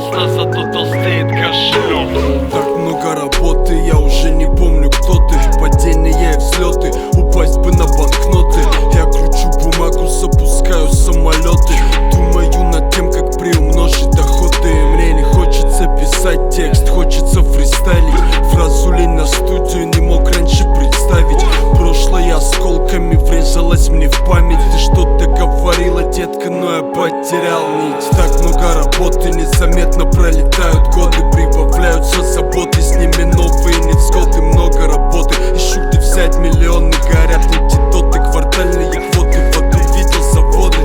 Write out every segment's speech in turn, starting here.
богатства, зато толстеет кошелек. Так много работы, я уже не помню, кто ты. Падения и взлеты, упасть бы на банкноты. Я кручу бумагу, запускаю самолеты. Думаю над тем, как приумножить доходы. Мне не хочется писать текст, хочется фристайлить. Фразу лень на студию не мог раньше представить. Прошлое осколками врезалось мне в память. Ты что-то говорила, детка, но я потерял нить. Так много работы, незаметно пролетают годы. Прибавляются заботы, с ними новые невзгоды. Много работы, ищу где взять миллионы. Горят антидоты, квартальные квоты. В аду видел заводы.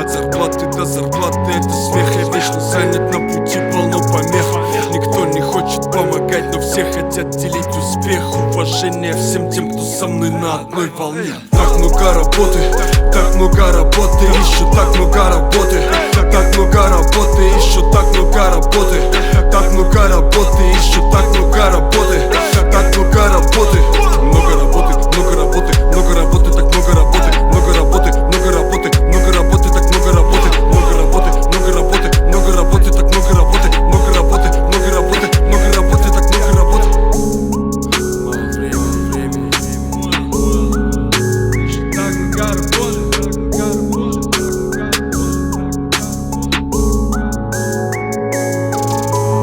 От зарплаты до зарплаты, это смех. Я вечно занят, на пути полно помех. Никто не хочет помогать, но все хотят делить успех. Уважение всем тем, кто со мной на одной волне. Так много работы, так много работы. Еще так много работы, так много работы. Еще так много работы, так много работы. Еще так много работы, так много работы. Много работы, много работы, много работы, так много работы. Много работы, много работы, много работы, так много работы. Много работы, много работы, много работы, так много работы. Много работы, много работы, много работы, так много работы. Мало времени. Еще так много работы.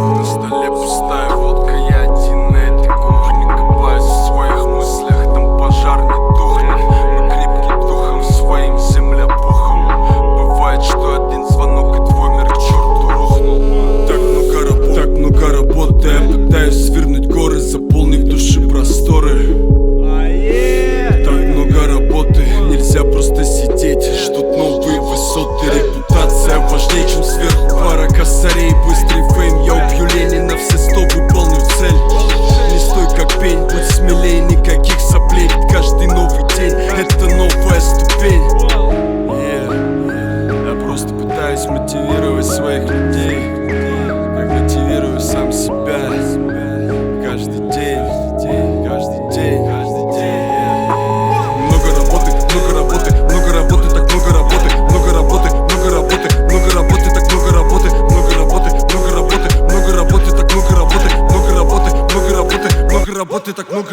На столе пустая водка, я один на этой кухне. Копаюсь в своих мыслях, там пожар не тухнет. Мы крепки духом своим, земля пухом. Бывает, что один звонок и твой мир к черту рухнул. Так много работы, я пытаюсь свернуть горы, заполнив души просторы. Так много работы, нельзя просто сидеть, ждут новые высоты. Репутация важнее, чем сверху пара косарей. Быстрый фейм, я убью Ленина, все 100 выполню цель. Не стой как пень, будь смелей, никаких соплей. Ведь каждый новый день — это новая ступень. Я просто пытаюсь мотивировать своих людей, как мотивирую сам себя. Каждый день, каждый день, каждый день. Много работы, много работы, много работы, так много работы. Много работы, много работы, много работы, так много работы. Много работы, много работы, много работы, так много работы. Много работы, много работы, много работы, так много.